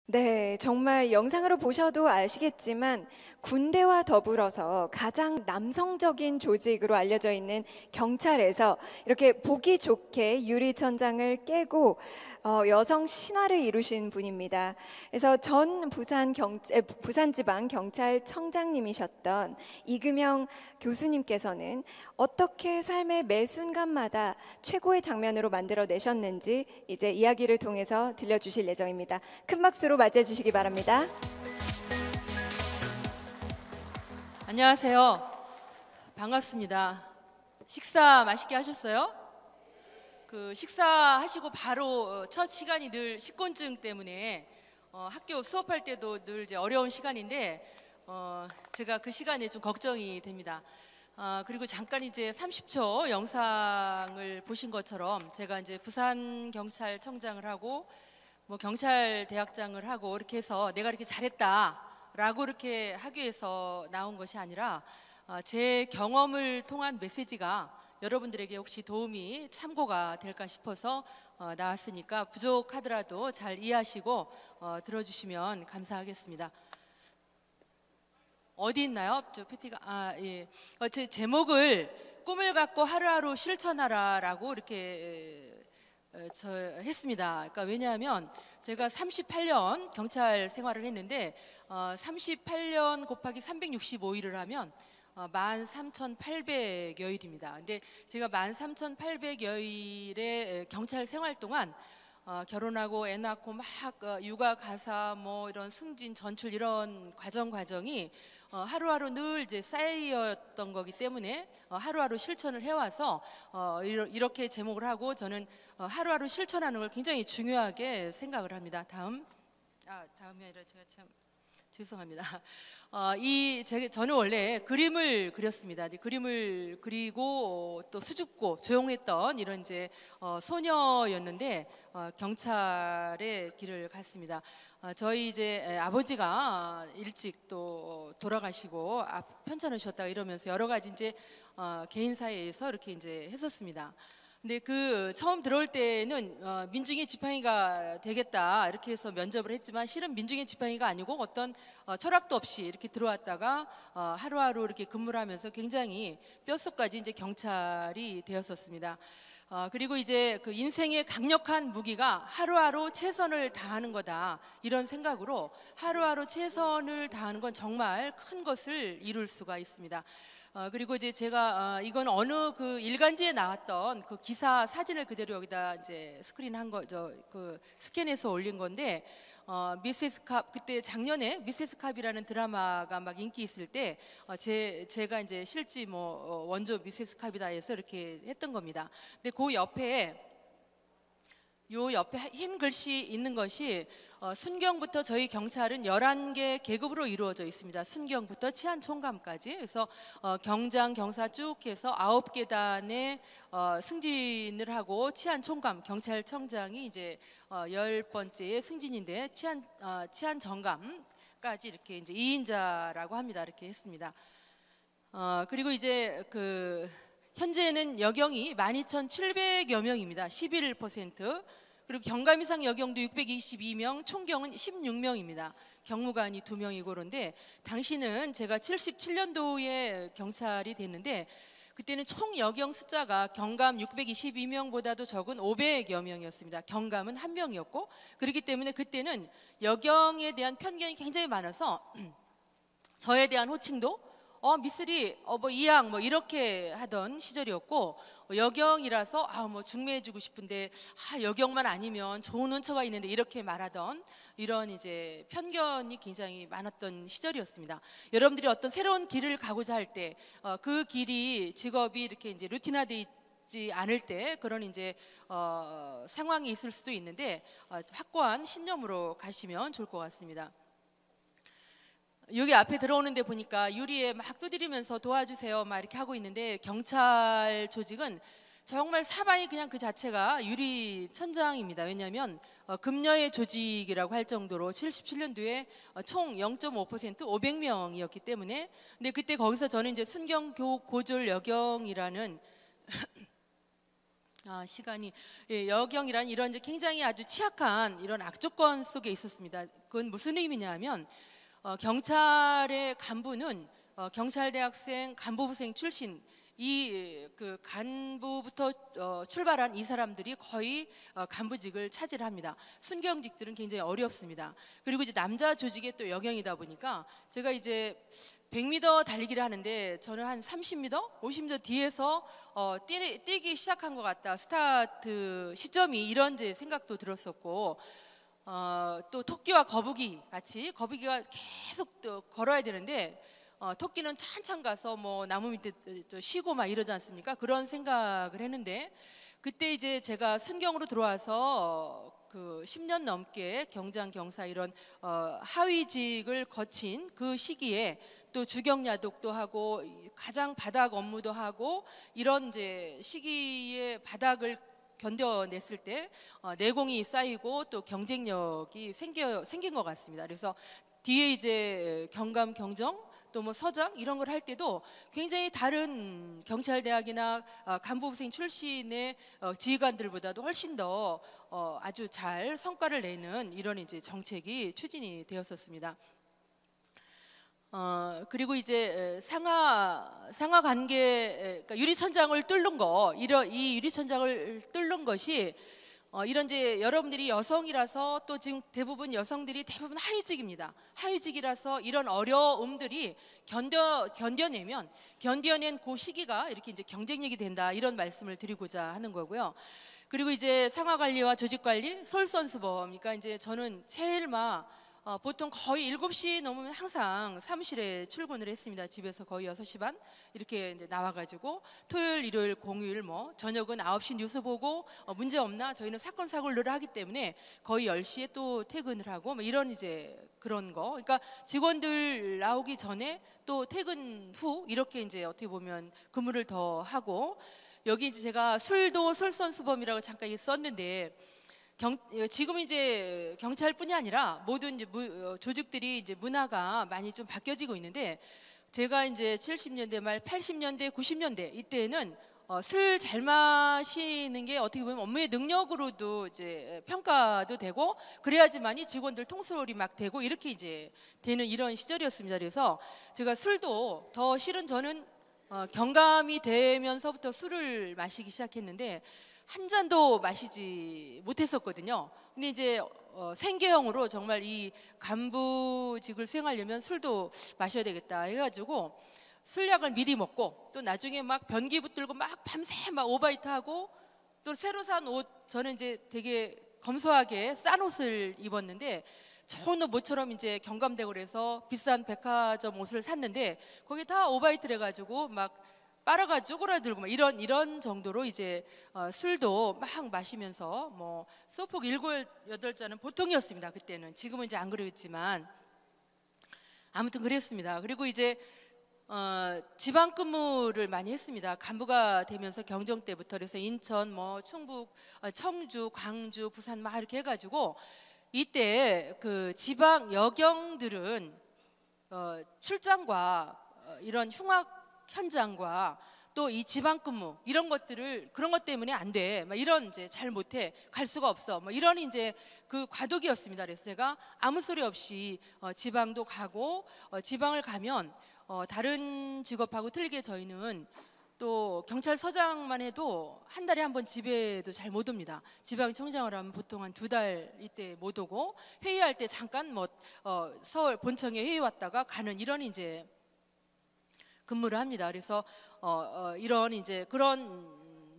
네, 정말 영상으로 보셔도 아시겠지만 군대와 더불어서 가장 남성적인 조직으로 알려져 있는 경찰에서 이렇게 보기 좋게 유리천장을 깨고 여성 신화를 이루신 분입니다. 그래서 전 부산지방경찰청장님이셨던 이금영 교수님께서는 어떻게 삶의 매 순간마다 최고의 장면으로 만들어내셨는지 이제 이야기를 통해서 들려주실 예정입니다. 큰 박수로 맞이해 주시기 바랍니다. 안녕하세요. 반갑습니다. 식사 맛있게 하셨어요? 식사하시고 바로 첫 시간이 늘 식곤증 때문에 학교 수업할 때도 늘 이제 어려운 시간인데 제가 그 시간에 좀 걱정이 됩니다. 그리고 잠깐 이제 30초 영상을 보신 것처럼 제가 이제 부산경찰청장을 하고 뭐 경찰대학장을 하고 이렇게 해서 내가 이렇게 잘했다라고 이렇게 하기 위해서 나온 것이 아니라 제 경험을 통한 메시지가 여러분들에게 혹시 도움이 참고가 될까 싶어서 나왔으니까 부족하더라도 잘 이해하시고 들어주시면 감사하겠습니다. 어디 있나요? 저 PT가 예. 제 제목을 꿈을 갖고 하루하루 실천하라라고 이렇게 했습니다. 그러니까 왜냐하면 제가 38년 경찰 생활을 했는데 38년 곱하기 365일을 하면 13,800여일입니다. 근데 제가 13,800여일의 경찰 생활 동안 결혼하고 애 낳고 막 육아 가사 뭐 이런 승진 전출 이런 과정이 하루하루 늘 이제 쌓였던 거기 때문에 하루하루 실천을 해와서 이렇게 제목을 하고 저는 하루하루 실천하는 걸 굉장히 중요하게 생각을 합니다. 다음이 아니라 제가 참 죄송합니다. 저는 원래 그림을 그렸습니다. 그림을 그리고 또 수줍고 조용했던 이런 이제 소녀였는데 경찰의 길을 갔습니다. 저희 이제 아버지가 일찍 또 돌아가시고 편찮으셨다 이러면서 여러 가지 이제 개인사에서 이렇게 이제 했었습니다. 근데 처음 들어올 때는 민중의 지팡이가 되겠다 이렇게 해서 면접을 했지만 실은 민중의 지팡이가 아니고 어떤 철학도 없이 이렇게 들어왔다가 하루하루 이렇게 근무를 하면서 굉장히 뼛속까지 이제 경찰이 되었었습니다. 그리고 이제 그 인생의 강력한 무기가 하루하루 최선을 다하는 거다 이런 생각으로 하루하루 최선을 다하는 건 정말 큰 것을 이룰 수가 있습니다. 그리고 이제 제가 이건 어느 그 일간지에 나왔던 그 기사 사진을 그대로 여기다 이제 스크린한 거죠. 스캔해서 올린 건데 미세스 캅 그때 작년에 미세스 캅이라는 드라마가 막 인기 있을 때 제가 이제 실제 뭐 원조 미세스 캅이다 해서 이렇게 했던 겁니다. 근데 그 옆에 흰 글씨 있는 것이 순경부터 저희 경찰은 11개 계급으로 이루어져 있습니다. 순경부터 치안총감까지. 그래서 경장, 경사 쭉 해서 9계단에 승진을 하고 치안총감, 경찰청장이 이제 10번째의 승진인데 치안정감까지 이렇게 이제 2인자라고 합니다. 이렇게 했습니다. 그리고 이제 현재는 여경이 12,700여 명입니다. 11%. 그리고 경감 이상 여경도 622명, 총경은 16명입니다. 경무관이 2명이고 그런데 당시는 제가 77년도에 경찰이 됐는데 그때는 총 여경 숫자가 경감 622명보다도 적은 500여 명이었습니다. 경감은 1명이었고 그렇기 때문에 그때는 여경에 대한 편견이 굉장히 많아서 저에 대한 호칭도 미쓰리 뭐 이양 뭐 이렇게 하던 시절이었고 여경이라서 뭐 중매해주고 싶은데 여경만 아니면 좋은 혼처가 있는데 이렇게 말하던 이런 이제 편견이 굉장히 많았던 시절이었습니다. 여러분들이 어떤 새로운 길을 가고자 할 때 그 길이 직업이 이렇게 이제 루틴화돼 있지 않을 때 그런 이제 상황이 있을 수도 있는데 확고한 신념으로 가시면 좋을 것 같습니다. 여기 앞에 들어오는데 보니까 유리에 막 두드리면서 도와주세요 막 이렇게 하고 있는데 경찰 조직은 정말 사방이 그냥 그 자체가 유리 천장입니다. 왜냐하면 금녀의 조직이라고 할 정도로 77년도에 총 0.5% 500명이었기 때문에 근데 그때 거기서 저는 이제 순경교고졸 여경이라는 시간이 여경이란 이런 이제 굉장히 아주 취약한 이런 악조건 속에 있었습니다. 그건 무슨 의미냐면 경찰의 간부는 경찰대학생 간부부생 출신 이 그 간부부터 출발한 이 사람들이 거의 간부직을 차지합니다. 순경직들은 굉장히 어렵습니다. 그리고 이제 남자 조직의 또 여경이다 보니까 제가 이제 100m 달리기를 하는데 저는 한 30m, 50m 뒤에서 뛰기 시작한 것 같다. 스타트 시점이 이런 이제 생각도 들었었고 또 토끼와 거북이 같이 거북이가 계속 또 걸어야 되는데 토끼는 찬찬 가서 뭐 나무 밑에 쉬고 막 이러지 않습니까? 그런 생각을 했는데 그때 이제 제가 순경으로 들어와서 그 10년 넘게 경장 경사 이런 하위직을 거친 그 시기에 또 주경야독도 하고 가장 바닥 업무도 하고 이런 이제 시기에 바닥을 견뎌냈을 때 내공이 쌓이고 또 경쟁력이 생긴 것 같습니다. 그래서 뒤에 이제 경감 경정 또 뭐 서장 이런 걸 할 때도 굉장히 다른 경찰대학이나 간부부생 출신의 지휘관들보다도 훨씬 더 아주 잘 성과를 내는 이런 이제 정책이 추진이 되었었습니다. 그리고 이제 상하 관계 그러니까 유리천장을 뚫는 거 이 유리천장을 뚫는 것이 이런 이제 여러분들이 여성이라서 또 지금 대부분 여성들이 대부분 하위직입니다. 하위직이라서 이런 어려움들이 견뎌낸 그 시기가 이렇게 이제 경쟁력이 된다 이런 말씀을 드리고자 하는 거고요. 그리고 이제 상하 관리와 조직 관리, 솔선수범. 그러니까 이제 저는 제일 보통 거의 7시 넘으면 항상 사무실에 출근을 했습니다. 집에서 거의 6시 반 이렇게 이제 나와가지고 토요일, 일요일, 공휴일 뭐 저녁은 9시 뉴스 보고 문제 없나 저희는 사건 사고를 늘 하기 때문에 거의 10시에 또 퇴근을 하고 뭐 이런 이제 그런 거. 그러니까 직원들 나오기 전에 또 퇴근 후 이렇게 이제 어떻게 보면 근무를 더 하고 여기 이제 제가 술도 솔선수범이라고 잠깐 썼는데. 지금 이제 경찰뿐이 아니라 모든 이제 조직들이 이제 문화가 많이 좀 바뀌어지고 있는데 제가 이제 70년대 말 80년대 90년대 이때는 술 잘 마시는 게 어떻게 보면 업무의 능력으로도 이제 평가도 되고 그래야지만이 직원들 통솔이 막 되고 이렇게 이제 되는 이런 시절이었습니다. 그래서 제가 술도 더 실은 저는 경감이 되면서부터 술을 마시기 시작했는데 한 잔도 마시지 못했었거든요. 근데 이제 생계형으로 정말 이 간부직을 수행하려면 술도 마셔야 되겠다 해가지고 술약을 미리 먹고 또 나중에 막 변기 붙들고 막 밤새 막 오바이트 하고 또 새로 산 옷 저는 이제 되게 검소하게 싼 옷을 입었는데 좋은 옷 모처럼 이제 경감되고 그래서 비싼 백화점 옷을 샀는데 거기 다 오바이트를 해가지고 막 빨아가지고 쪼그라들고 막 이런 정도로 이제 술도 막 마시면서 뭐 소폭 7, 8잔은 보통이었습니다. 그때는. 지금은 이제 안 그러겠지만 아무튼 그랬습니다. 그리고 이제 지방 근무를 많이 했습니다. 간부가 되면서 경정 때부터 그래서 인천, 뭐 충북, 청주, 광주, 부산 막 이렇게 해가지고 이때 그 지방 여경들은 출장과 이런 흉악 현장과 또 이 지방 근무 이런 것들을 그런 것 때문에 안 돼. 막 이런 이제 잘 못해 갈 수가 없어. 뭐 이런 이제 그 과도기였습니다. 그래서 제가 아무 소리 없이 지방도 가고 지방을 가면 다른 직업하고 틀리게 저희는 또 경찰서장만 해도 한 달에 한 번 집에도 잘 못 옵니다. 지방청장을 하면 보통 한 2달 이때 못 오고 회의할 때 잠깐 뭐 서울 본청에 회의 왔다가 가는 이런 이제 근무를 합니다. 그래서 이런 이제 그런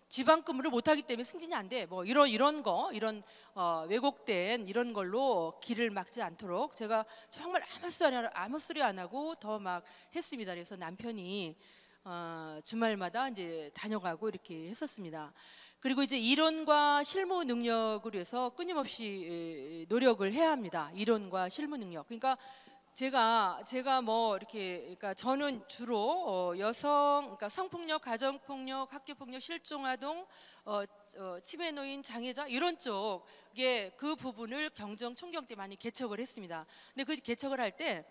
지방 근무를 못 하기 때문에 승진이 안 돼. 뭐 이런 왜곡된 이런 걸로 길을 막지 않도록 제가 정말 아무 소리 안 하고 더 막 했습니다. 그래서 남편이 주말마다 이제 다녀가고 이렇게 했었습니다. 그리고 이제 이론과 실무 능력을 위해서 끊임없이 노력을 해야 합니다. 이론과 실무 능력. 그러니까 제가 뭐 이렇게 그러니까 저는 주로 여성 그러니까 성폭력, 가정폭력, 학교폭력, 실종아동, 치매 노인, 장애자 이런 쪽에 그 부분을 경정 총경 때 많이 개척을 했습니다. 근데 그 개척을 할 때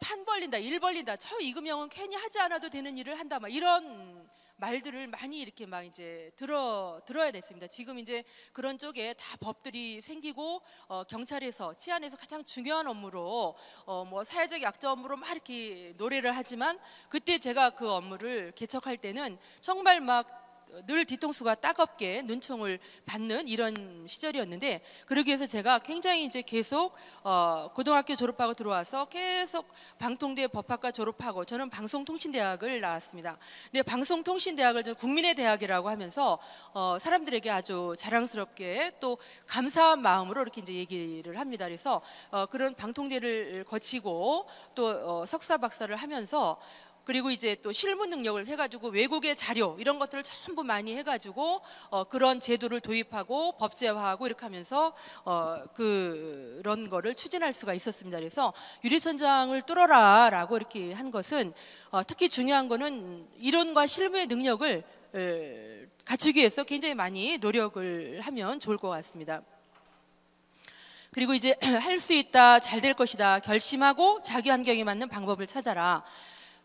판 벌린다, 일 벌린다, 저 이금영은 괜히 하지 않아도 되는 일을 한다, 막 이런 말들을 많이 이렇게 막 이제 들어야 됐습니다. 지금 이제 그런 쪽에 다 법들이 생기고 경찰에서 치안에서 가장 중요한 업무로 뭐 사회적 약자 업무로 막 이렇게 노래를 하지만 그때 제가 그 업무를 개척할 때는 정말 막 늘 뒤통수가 따갑게 눈총을 받는 이런 시절이었는데, 그러기 위해서 제가 굉장히 이제 계속 고등학교 졸업하고 들어와서 계속 방통대 법학과 졸업하고 저는 방송통신대학을 나왔습니다. 근데 방송통신대학을 저 국민의 대학이라고 하면서 사람들에게 아주 자랑스럽게 또 감사한 마음으로 이렇게 이제 얘기를 합니다. 그래서 그런 방통대를 거치고 또 석사 박사를 하면서 그리고 이제 또 실무 능력을 해가지고 외국의 자료 이런 것들을 전부 많이 해가지고 그런 제도를 도입하고 법제화하고 이렇게 하면서 그런 거를 추진할 수가 있었습니다. 그래서 유리천장을 뚫어라라고 이렇게 한 것은 특히 중요한 거는 이론과 실무의 능력을 갖추기 위해서 굉장히 많이 노력을 하면 좋을 것 같습니다. 그리고 이제 할 수 있다, 잘 될 것이다, 결심하고 자기 환경에 맞는 방법을 찾아라.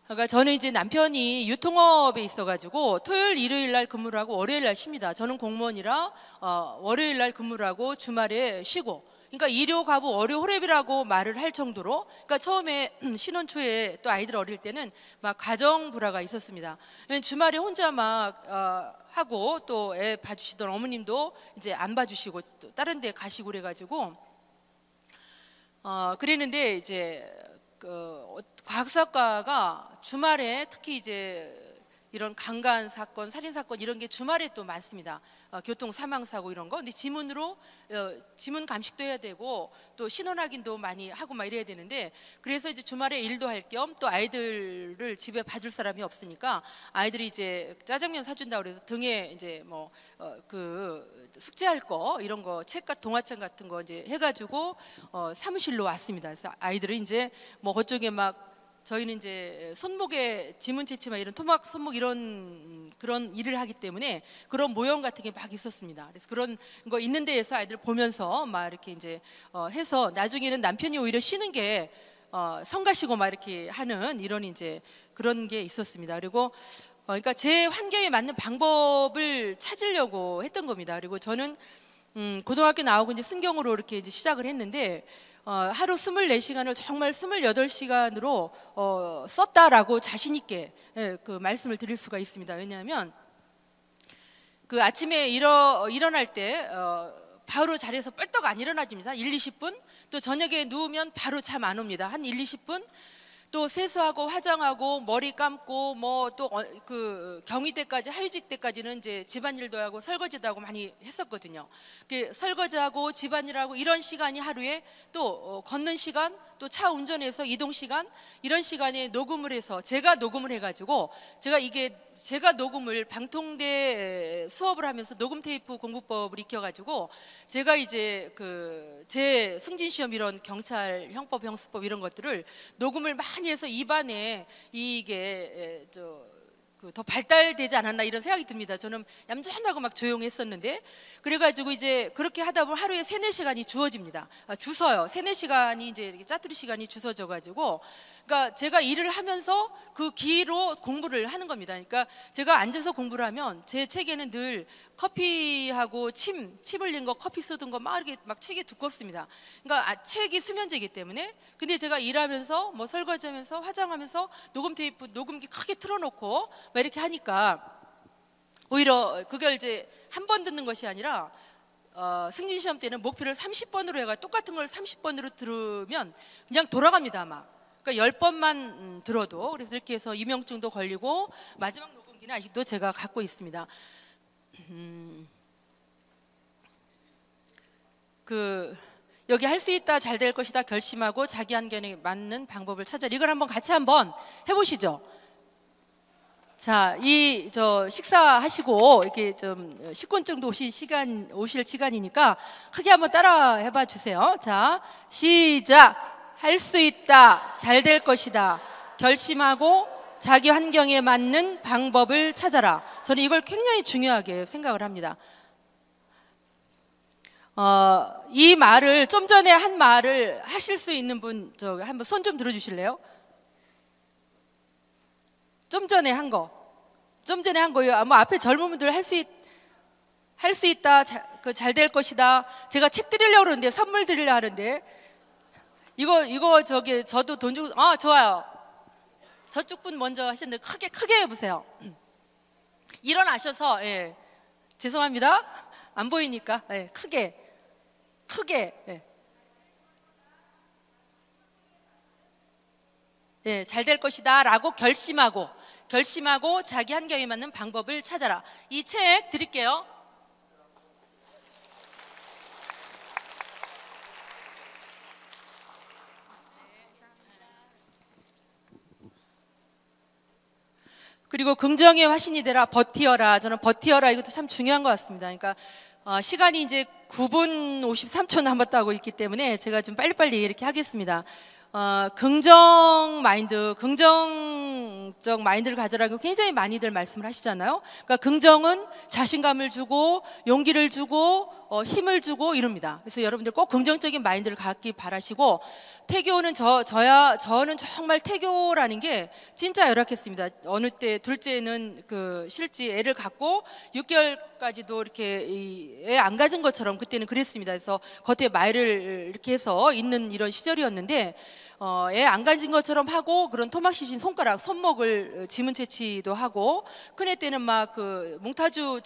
그러니까 저는 이제 남편이 유통업에 있어가지고 토요일, 일요일 날 근무를 하고 월요일 날 쉽니다. 저는 공무원이라 월요일 날 근무를 하고 주말에 쉬고. 그러니까 일요 가부 월요 홀랩이라고 말을 할 정도로, 그러니까 처음에 신혼 초에 또 아이들 어릴 때는 막 가정 불화가 있었습니다. 주말에 혼자 막 하고 또 애 봐주시던 어머님도 이제 안 봐주시고 또 다른 데 가시고 그래가지고 그랬는데 이제 과학수학과가 주말에 특히 이제 이런 강간 사건, 살인 사건 이런 게 주말에 또 많습니다. 교통 사망 사고 이런 거. 근데 지문으로 지문 감식도 해야 되고 또 신원 확인도 많이 하고 막 이래야 되는데, 그래서 이제 주말에 일도 할 겸 또 아이들을 집에 봐줄 사람이 없으니까 아이들이 이제 짜장면 사준다 그래서 등에 이제 뭐 그 숙제할 거 이런 거 책과 동화책 같은 거 이제 해가지고 사무실로 왔습니다. 그래서 아이들은 이제 뭐 그쪽에 막 저희는 이제 손목에 지문 채취나 이런 토막 손목 이런 그런 일을 하기 때문에 그런 모형 같은 게 막 있었습니다. 그래서 그런 거 있는 데에서 아이들 보면서 막 이렇게 이제 해서 나중에는 남편이 오히려 쉬는 게 성가시고 막 이렇게 하는 이런 이제 그런 게 있었습니다. 그리고 그러니까 제 환경에 맞는 방법을 찾으려고 했던 겁니다. 그리고 저는 고등학교 나오고 이제 승경으로 이렇게 이제 시작을 했는데 하루 24시간을 정말 28시간으로 썼다라고 자신 있게 그 말씀을 드릴 수가 있습니다. 왜냐하면 그 아침에 일어날 때 바로 자리에서 뻘떡 안 일어나집니다. 1, 20분. 또 저녁에 누우면 바로 잠 안 옵니다. 한 1, 20분. 또 세수하고 화장하고 머리 감고 뭐 또 그 경위 때까지 하유직 때까지는 이제 집안일도 하고 설거지도 하고 많이 했었거든요. 그 설거지하고 집안일하고 이런 시간이 하루에 또 걷는 시간, 또 차 운전해서 이동 시간, 이런 시간에 녹음을 해서 제가 녹음을 해가지고 제가 녹음을 방통대 수업을 하면서 녹음 테이프 공부법을 익혀가지고 제가 이제 그 제 승진 시험 이런 경찰 형법 형수법 이런 것들을 녹음을 많이 해서 입안에 이게 더 발달되지 않았나 이런 생각이 듭니다. 저는 얌전하고 막 조용했었는데, 그래가지고 이제 그렇게 하다 보면 하루에 3, 4시간이 주어집니다. 주서요. 3, 4시간이 이제 짜투리 시간이 주서져가지고, 그러니까 제가 일을 하면서 그 기로 공부를 하는 겁니다. 그러니까 제가 앉아서 공부를 하면 제 책에는 늘 커피하고 침 흘린 거, 커피 쏟은 거 막 이렇게 막 책이 두껍습니다. 그러니까 책이 수면제이기 때문에. 근데 제가 일하면서 뭐 설거지하면서 화장하면서 녹음 테이프 녹음기 크게 틀어놓고 막 이렇게 하니까 오히려 그걸 이제 한 번 듣는 것이 아니라 승진 시험 때는 목표를 30번으로 해가 똑같은 걸 30번으로 들으면 그냥 돌아갑니다 아마. 그러니까 10번만 들어도. 그래서 이렇게 해서 임명증도 걸리고 마지막 녹음기는 아직도 제가 갖고 있습니다. 여기 할 수 있다, 잘 될 것이다, 결심하고 자기 환경에 맞는 방법을 찾아. 이걸 한번 같이 한번 해보시죠. 자, 식사하시고 이렇게 좀 식곤증도 오실 시간이니까 크게 한번 따라 해봐 주세요. 자, 시작. 할 수 있다, 잘 될 것이다, 결심하고 자기 환경에 맞는 방법을 찾아라. 저는 이걸 굉장히 중요하게 생각을 합니다. 이 말을 좀 전에 한 말을 하실 수 있는 분 한번 손 좀 들어주실래요? 좀 전에 한 거. 좀 전에 한 거예요. 뭐 앞에 젊은 분들 할 수 있다, 잘 될 것이다. 제가 책 드리려고 그러는데, 선물 드리려고 하는데, 이거 저도 돈 주고, 좋아요. 저쪽 분 먼저 하셨는데, 크게 해보세요. 일어나셔서, 예. 죄송합니다. 안 보이니까, 예. 크게, 예. 예, 잘 될 것이다 라고 결심하고 자기 환경에 맞는 방법을 찾아라. 이 책 드릴게요. 그리고 긍정의 화신이 되라, 버티어라. 저는 버티어라 이것도 참 중요한 것 같습니다. 그러니까 시간이 이제 9분 53초 남았다고 있기 때문에 제가 좀 빨리빨리 이렇게 하겠습니다. 긍정적 마인드를 가져라고 굉장히 많이들 말씀을 하시잖아요. 그러니까 긍정은 자신감을 주고 용기를 주고 힘을 주고 이럽니다. 그래서 여러분들 꼭 긍정적인 마인드를 갖기 바라시고, 태교는 저는 정말 태교라는 게 진짜 열악했습니다. 어느 때 둘째는 실제 애를 갖고 6개월까지도 이렇게 애 안 가진 것처럼 그때는 그랬습니다. 그래서 겉에 말을 이렇게 해서 있는 이런 시절이었는데, 애 안 가진 것처럼 하고, 그런 토막시신 손목을 지문 채취도 하고, 큰애 때는 막 몽타주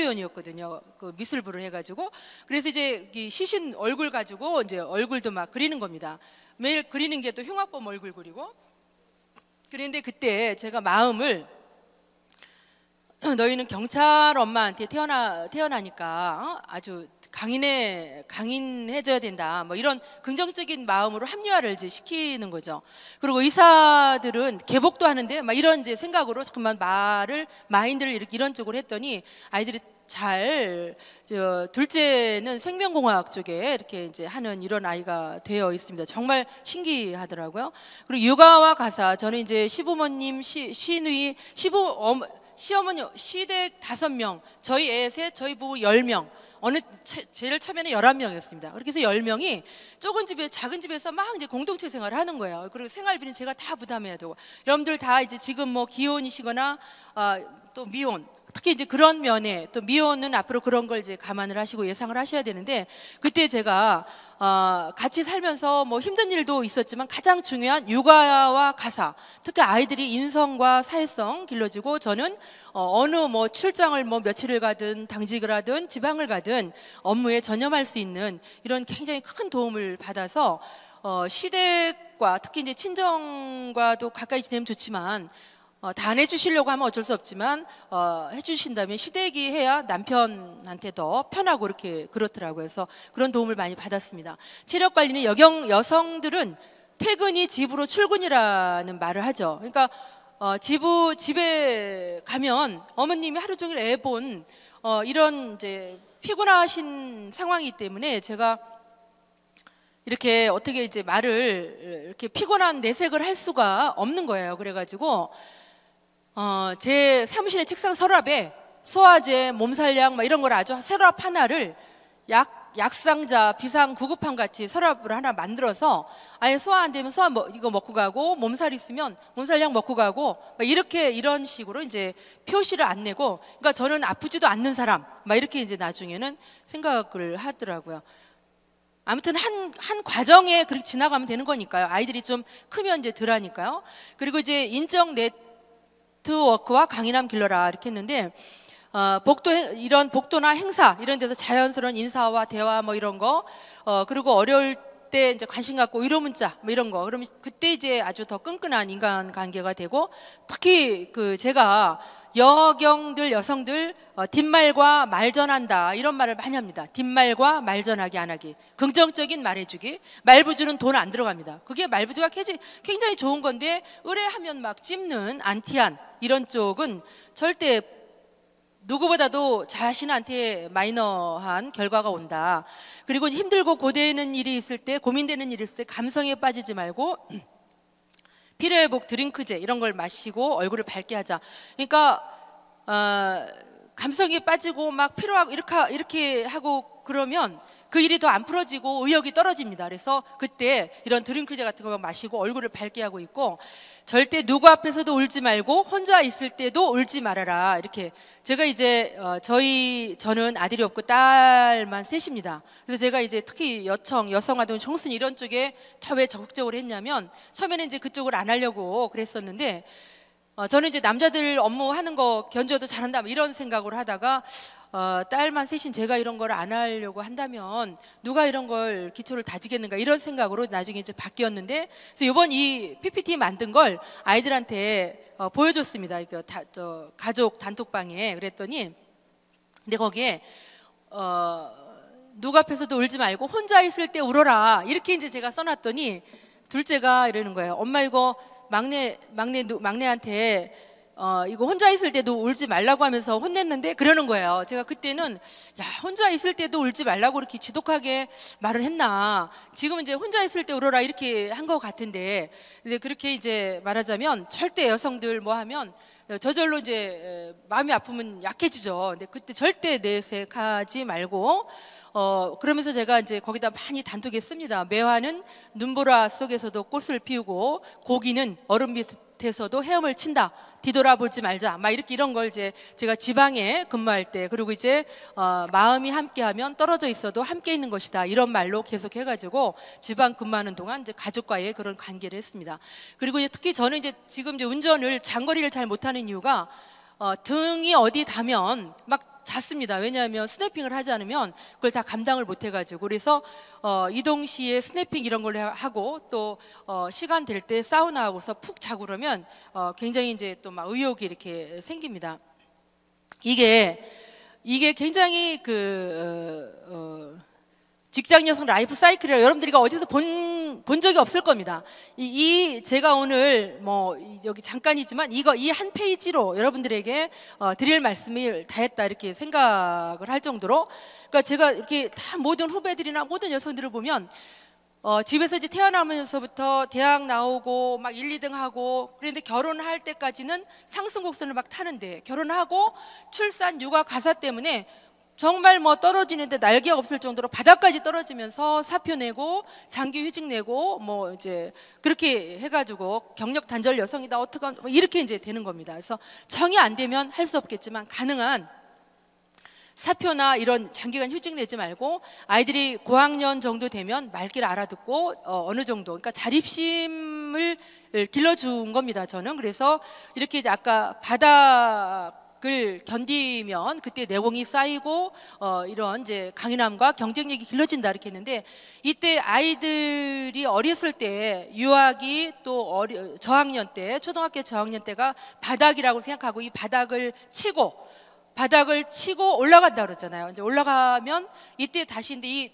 요원이었거든요. 미술부를 해가지고. 그래서 이제 시신 얼굴 가지고 이제 얼굴도 막 그리는 겁니다. 매일 그리는 게 또 흉악범 얼굴 그리고. 그런데 그때 제가 마음을, 너희는 경찰 엄마한테 태어나니까 아주 강인해져야 된다. 뭐 이런 긍정적인 마음으로 합리화를 이제 시키는 거죠. 그리고 의사들은 개복도 하는데 막 이런 이제 생각으로 잠깐만 마인드를 이런 쪽으로 했더니 아이들이 둘째는 생명공학 쪽에 이렇게 이제 하는 이런 아이가 되어 있습니다. 정말 신기하더라고요. 그리고 육아와 가사, 저는 이제 시부모님, 시누이, 시어머니, 시댁 5명, 저희 애 셋, 저희 부부 10명, 제일 처음에는 11명이었습니다. 그렇게 해서 10명이 작은 집에서 막 이제 공동체 생활을 하는 거예요. 그리고 생활비는 제가 다 부담해야 되고, 여러분들 다 이제 지금 뭐 기혼이시거나, 또 미혼, 특히 이제 그런 면에, 또 미혼은 앞으로 그런 걸 이제 감안을 하시고 예상을 하셔야 되는데, 그때 제가 같이 살면서 뭐 힘든 일도 있었지만 가장 중요한 육아와 가사, 특히 아이들이 인성과 사회성 길러지고, 저는 어느 뭐 출장을 뭐 며칠을 가든 당직을 하든 지방을 가든 업무에 전념할 수 있는 이런 굉장히 큰 도움을 받아서 시댁과 특히 이제 친정과도 가까이 지내면 좋지만, 다 안 해주시려고 하면 어쩔 수 없지만 해주신다면 시댁이 해야 남편한테 더 편하고 이렇게 그렇더라고요. 그래서 그런 도움을 많이 받았습니다. 체력 관리는 여성들은 퇴근이 집으로 출근이라는 말을 하죠. 그러니까 집에 가면 어머님이 하루 종일 애 본 이런 이제 피곤하신 상황이기 때문에 제가 이렇게 어떻게 이제 말을 이렇게 피곤한 내색을 할 수가 없는 거예요. 그래가지고 제 사무실의 책상 서랍에 소화제, 몸살약 막 이런 걸 아주 서랍 하나를 약상자, 비상 구급함 같이 서랍을 하나 만들어서, 아예 소화 안 되면 이거 먹고 가고, 몸살 있으면 몸살약 먹고 가고, 막 이런 식으로 이제 표시를 안 내고, 그러니까 저는 아프지도 않는 사람, 막 이렇게 이제 나중에는 생각을 하더라고요. 아무튼 한 과정에 그렇게 지나가면 되는 거니까요. 아이들이 좀 크면 이제 덜 하니까요. 그리고 이제 인적 네트워크와 강인함 길러라 이렇게 했는데, 이런 복도나 행사 이런 데서 자연스러운 인사와 대화 뭐 이런 거, 그리고 어려울 때 이제 관심 갖고 위로 문자 뭐 이런 거, 그러면 그때 이제 아주 더 끈끈한 인간 관계가 되고, 특히 제가 여성들 뒷말과 말전한다 이런 말을 많이 합니다. 뒷말과 말전하기 안 하기, 긍정적인 말해주기. 말부주는 돈 안 들어갑니다. 그게 말부주가 굉장히 좋은 건데, 의뢰하면 막 찝는 안티한 이런 쪽은 절대 누구보다도 자신한테 마이너한 결과가 온다. 그리고 힘들고 고되는 일이 있을 때, 고민되는 일이 있을 때 감성에 빠지지 말고 피로회복 드링크제 이런 걸 마시고 얼굴을 밝게 하자. 그러니까 감성에 빠지고 막 피로하고 이렇게 하고 그러면 그 일이 더 안 풀어지고 의욕이 떨어집니다. 그래서 그때 이런 드링크제 같은 거 마시고 얼굴을 밝게 하고 있고, 절대 누구 앞에서도 울지 말고 혼자 있을 때도 울지 말아라. 이렇게 제가 이제 저는 아들이 없고 딸만 셋입니다. 그래서 제가 이제 특히 여성아동 청소년 이런 쪽에 더 왜 적극적으로 했냐면, 처음에는 이제 그쪽을 안 하려고 그랬었는데, 저는 이제 남자들 업무하는 거 견줘도 잘한다 이런 생각으로 하다가, 딸만 셋인 제가 이런 걸 안 하려고 한다면 누가 이런 걸 기초를 다지겠는가 이런 생각으로 나중에 이제 바뀌었는데, 그래서 이번 이 PPT 만든 걸 아이들한테 보여줬습니다. 가족 단톡방에. 그랬더니 근데 거기에 누구 앞에서도 울지 말고 혼자 있을 때 울어라 이렇게 이제 제가 써놨더니, 둘째가 이러는 거예요. 엄마 이거 막내한테 이거 혼자 있을 때도 울지 말라고 하면서 혼냈는데, 그러는 거예요. 제가 그때는 야, 혼자 있을 때도 울지 말라고 이렇게 지독하게 말을 했나, 지금 이제 혼자 있을 때 울어라 이렇게 한 것 같은데, 근데 그렇게 이제 말하자면 절대 여성들 뭐 하면 저절로 이제 마음이 아프면 약해지죠. 근데 그때 절대 내색하지 말고, 그러면서 제가 이제 거기다 많이 단톡에 씁니다. 매화는 눈보라 속에서도 꽃을 피우고 고기는 얼음 밑에서도 헤엄을 친다. 뒤돌아보지 말자. 막 이렇게 이런 걸 이제 제가 지방에 근무할 때, 그리고 이제 마음이 함께하면 떨어져 있어도 함께 있는 것이다. 이런 말로 계속 해가지고 지방 근무하는 동안 이제 가족과의 그런 관계를 했습니다. 그리고 이제 특히 저는 이제 지금 이제 운전을 장거리를 잘 못하는 이유가, 등이 어디 닿으면 막 잤습니다. 왜냐하면 스냅핑을 하지 않으면 그걸 다 감당을 못 해가지고, 그래서 이동 시에 스냅핑 이런 걸 하고, 또 시간 될 때 사우나 하고서 푹 자고 그러면 굉장히 이제 또 막 의욕이 이렇게 생깁니다. 이게 굉장히 직장 여성 라이프 사이클이라 여러분들이 어디서 본 적이 없을 겁니다. 제가 오늘 뭐 여기 잠깐이지만 이 한 페이지로 여러분들에게 드릴 말씀을 다 했다 이렇게 생각을 할 정도로, 그러니까 제가 이렇게 다 모든 후배들이나 모든 여성들을 보면 집에서 이제 태어나면서부터 대학 나오고 막 1, 2등 하고, 그런데 결혼할 때까지는 상승곡선을 막 타는데, 결혼하고 출산, 육아, 가사 때문에 정말 뭐 떨어지는데 날개가 없을 정도로 바닥까지 떨어지면서 사표 내고 장기 휴직 내고 뭐 이제 그렇게 해가지고 경력 단절 여성이다 어떡하면 뭐 이렇게 이제 되는 겁니다. 그래서 정이 안 되면 할 수 없겠지만 가능한 사표나 이런 장기간 휴직 내지 말고, 아이들이 고학년 정도 되면 말귀를 알아듣고 어느 정도, 그러니까 자립심을 길러준 겁니다. 저는 그래서 이렇게 이제 아까 바닥을 견디면 그때 내공이 쌓이고 이런 이제 강인함과 경쟁력이 길러진다 이렇게 했는데, 이때 아이들이 어렸을 때 유아기 또 저학년 때, 초등학교 저학년 때가 바닥이라고 생각하고 이 바닥을 치고 올라간다 그러잖아요. 이제 올라가면 이때 다시 이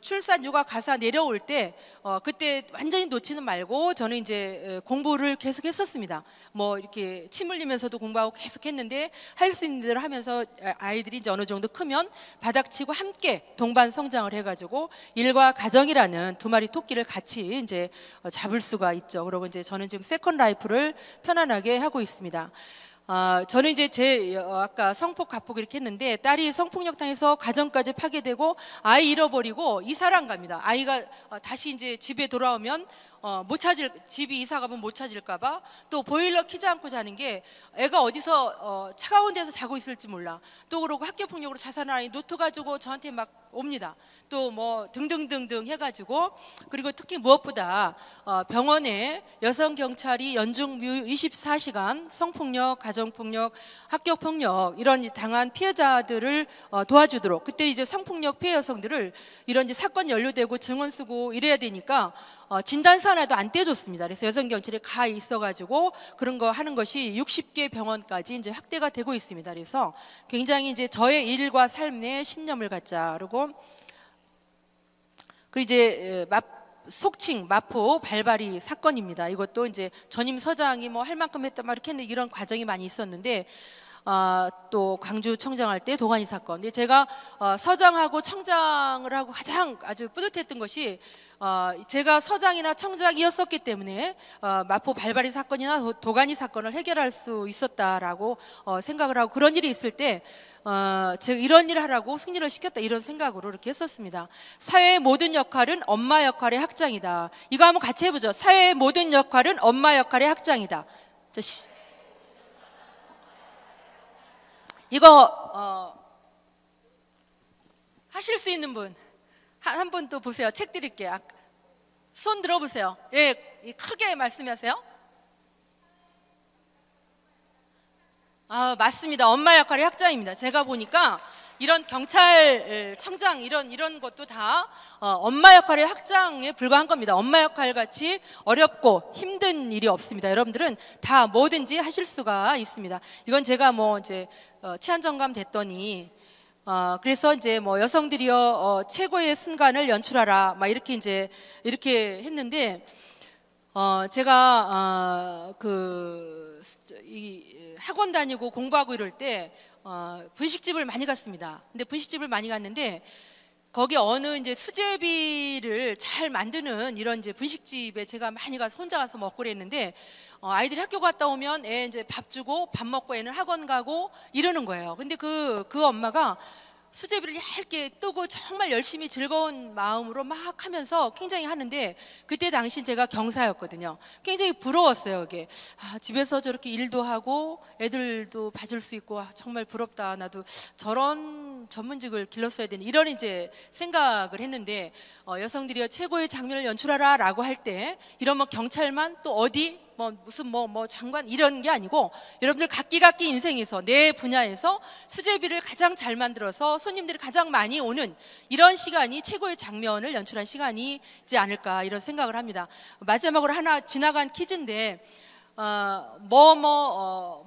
출산, 육아, 가사 내려올 때 그때 완전히 놓지는 말고, 저는 이제 공부를 계속 했었습니다. 뭐 이렇게 침 흘리면서도 공부하고 계속 했는데, 할 수 있는 대로 하면서 아이들이 이제 어느 정도 크면 바닥치고 함께 동반 성장을 해가지고 일과 가정이라는 두 마리 토끼를 같이 이제 잡을 수가 있죠. 그리고 이제 저는 지금 세컨 라이프를 편안하게 하고 있습니다. 저는 이제 아까 성폭, 가폭 이렇게 했는데, 딸이 성폭력 당해서 가정까지 파괴되고 아이 잃어버리고 이사를 안 갑니다. 아이가 다시 이제 집에 돌아오면 집이 이사 가면 못 찾을까봐, 또 보일러 켜지 않고 자는 게 애가 어디서 차가운 데서 자고 있을지 몰라. 또 그러고 학교 폭력으로 자살한 아이 노트 가지고 저한테 막 옵니다. 또 뭐 등등등등 해가지고, 그리고 특히 무엇보다 병원에 여성 경찰이 연중 24시간 성폭력, 가정폭력, 학교폭력 이런 당한 피해자들을 도와주도록, 그때 이제 성폭력 피해 여성들을 이런 이제 사건 연루되고 증언 쓰고 이래야 되니까 진단서 하나도 안 떼줬습니다. 그래서 여성 경찰이 가 있어가지고 그런 거 하는 것이 60개 병원까지 이제 확대가 되고 있습니다. 그래서 굉장히 이제 저의 일과 삶에 신념을 갖자. 그리고 이제 속칭 마포 발바리 사건입니다. 이것도 이제 전임 서장이 뭐 할 만큼 했다 막 이렇게 했는데, 이런 과정이 많이 있었는데, 또 광주청장 할 때 도가니 사건. 근데 제가 서장하고 청장을 하고 가장 아주 뿌듯했던 것이 제가 서장이나 청장이었었기 때문에 마포 발바리 사건이나 도가니 사건을 해결할 수 있었다라고 생각을 하고, 그런 일이 있을 때 제가 이런 일을 하라고 승진을 시켰다, 이런 생각으로 이렇게 했었습니다. 사회의 모든 역할은 엄마 역할의 확장이다. 이거 한번 같이 해보죠. 사회의 모든 역할은 엄마 역할의 확장이다. 이거 하실 수 있는 분 한 분 또 보세요. 책 드릴게요. 손 들어보세요. 예, 크게 말씀하세요. 맞습니다. 엄마 역할의 확장입니다. 제가 보니까 이런 경찰청장 이런 것도 다 엄마 역할의 확장에 불과한 겁니다. 엄마 역할 같이 어렵고 힘든 일이 없습니다. 여러분들은 다 뭐든지 하실 수가 있습니다. 이건 제가 뭐 이제 치안정감 됐더니 그래서 이제 뭐 여성들이여 최고의 순간을 연출하라 막 이렇게 이제 이렇게 했는데 제가 이 학원 다니고 공부하고 이럴 때 분식집을 많이 갔습니다. 근데 분식집을 많이 갔는데 거기 어느 이제 수제비를 잘 만드는 이런 이제 분식집에 제가 많이 가서 혼자 가서 먹고 그랬는데 아이들이 학교 갔다 오면 애 이제 밥 주고 밥 먹고 애는 학원 가고 이러는 거예요. 근데 그 엄마가 수제비를 얇게 뜨고 정말 열심히 즐거운 마음으로 막 하면서 굉장히 하는데, 그때 당시 제가 경사였거든요. 굉장히 부러웠어요. 이게 집에서 저렇게 일도 하고 애들도 봐줄 수 있고 정말 부럽다. 나도 저런 전문직을 길렀어야 되는, 이런 이제 생각을 했는데 여성들이 최고의 장면을 연출하라 라고 할 때 이런 뭐 경찰만 또 어디 무슨 장관 이런 게 아니고, 여러분들 각기 인생에서 내 분야에서 수제비를 가장 잘 만들어서 손님들이 가장 많이 오는 이런 시간이 최고의 장면을 연출한 시간이지 않을까, 이런 생각을 합니다. 마지막으로 하나 지나간 퀴즈인데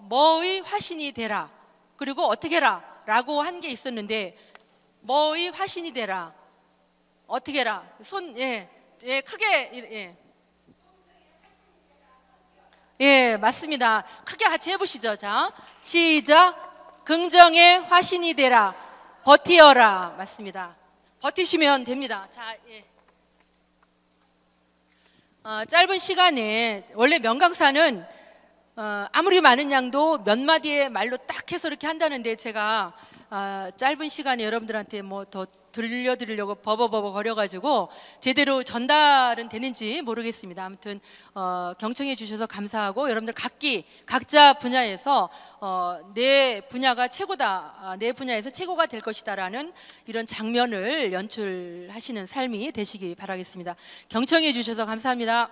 뭐의 화신이 되라, 그리고 어떻게 해라 라고 한 게 있었는데, 뭐의 화신이 되라, 어떻게 해라, 크게 예, 맞습니다. 크게 같이 해보시죠. 자, 시작. 긍정의 화신이 되라, 버티어라. 맞습니다. 버티시면 됩니다. 자, 예. 짧은 시간에 원래 명강사는 아무리 많은 양도 몇 마디의 말로 딱 해서 이렇게 한다는데, 제가 짧은 시간에 여러분들한테 뭐 더 들려드리려고 버버버버 거려가지고 제대로 전달은 되는지 모르겠습니다. 아무튼 경청해 주셔서 감사하고, 여러분들 각자 분야에서 내 분야가 최고다, 내 분야에서 최고가 될 것이다라는 이런 장면을 연출하시는 삶이 되시기 바라겠습니다. 경청해 주셔서 감사합니다.